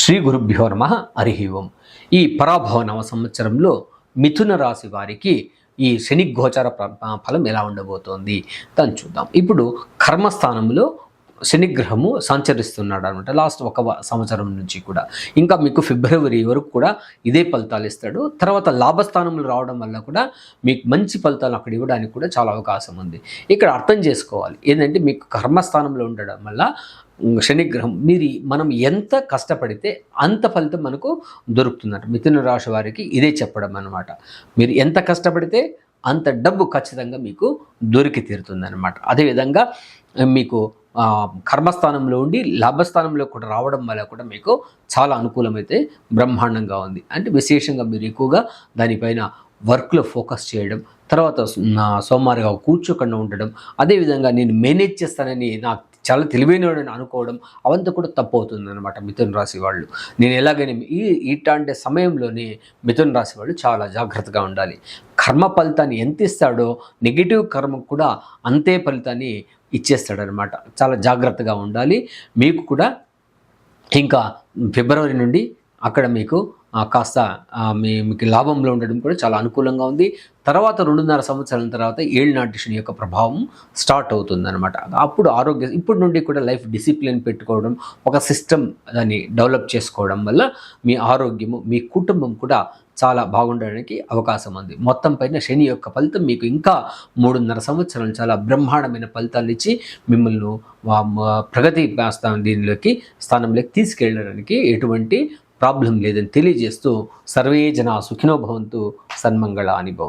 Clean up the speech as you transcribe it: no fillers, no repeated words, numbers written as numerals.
శ్రీ గురుభ్యో నమః. హరి ఓం. ఈ పరాభవ నవ సంవత్సరంలో మిథున రాశి వారికి ఈ శని గోచార ఫలం ఎలా ఉండబోతోంది దాన్ని చూద్దాం. ఇప్పుడు కర్మస్థానంలో శనిగ్రహము సంచరిస్తున్నాడు అనమాట. లాస్ట్ ఒక సంవత్సరం నుంచి కూడా ఇంకా మీకు ఫిబ్రవరి వరకు కూడా ఇదే ఫలితాలు ఇస్తాడు. తర్వాత లాభస్థానంలో రావడం వల్ల కూడా మీకు మంచి ఫలితాలు అక్కడ ఇవ్వడానికి కూడా చాలా అవకాశం ఉంది. ఇక్కడ అర్థం చేసుకోవాలి ఏంటంటే, మీకు కర్మస్థానంలో ఉండడం వల్ల శనిగ్రహం మనం ఎంత కష్టపడితే అంత ఫలితం మనకు దొరుకుతుందంట. మిథున రాశి వారికి ఇదే చెప్పడం అనమాట. మీరు ఎంత కష్టపడితే అంత డబ్బు ఖచ్చితంగా మీకు దొరికి తీరుతుంది అనమాట. అదేవిధంగా మీకు కర్మస్థానంలో ఉండి లాభస్థానంలో కూడా రావడం వల్ల కూడా మీకు చాలా అనుకూలమైతే బ్రహ్మాండంగా ఉంది. అంటే విశేషంగా మీరు ఎక్కువగా దానిపైన వర్క్లో ఫోకస్ చేయడం, తర్వాత సోమవారిగా కూర్చోకుండా ఉండడం, అదేవిధంగా నేను మేనేజ్ చేస్తానని నాకు చాలా తెలివైనవాడని అనుకోవడం, అవంతా కూడా తప్పు అవుతుంది అనమాట. మిథున రాశి వాళ్ళు నేను ఎలాగైనా ఇట్లాంటి సమయంలోనే మిథున రాశి వాళ్ళు చాలా జాగ్రత్తగా ఉండాలి. కర్మ ఫలితాన్ని ఎంత ఇస్తాడో నెగిటివ్ కర్మ కూడా అంతే ఫలితాన్ని ఇచ్చేస్తాడనమాట. చాలా జాగ్రత్తగా ఉండాలి. మీకు కూడా ఇంకా ఫిబ్రవరి నుండి అక్కడ మీకు కాస్త మీకు లాభంలో ఉండడం కూడా చాలా అనుకూలంగా ఉంది. తర్వాత 2.5 సంవత్సరాల తర్వాత ఏళ్ళనాటి శని యొక్క ప్రభావం స్టార్ట్ అవుతుందన్నమాట. అప్పుడు ఆరోగ్యం ఇప్పటి నుండి కూడా లైఫ్ డిసిప్లిన్ పెట్టుకోవడం, ఒక సిస్టమ్ దాన్ని డెవలప్ చేసుకోవడం వల్ల మీ ఆరోగ్యము, మీ కుటుంబం కూడా చాలా బాగుండడానికి అవకాశం ఉంది. మొత్తం పైన శని యొక్క ఫలితం మీకు ఇంకా 3.5 సంవత్సరాలు చాలా బ్రహ్మాండమైన ఫలితాలు ఇచ్చి మిమ్మల్ని ప్రగతి స్థానంలోకి తీసుకెళ్ళడానికి ఎటువంటి ప్రాబ్లం లేదని తెలియజేస్తూ సర్వే జనా సుఖినో భవంతు, సన్మంగళాని భవంతు.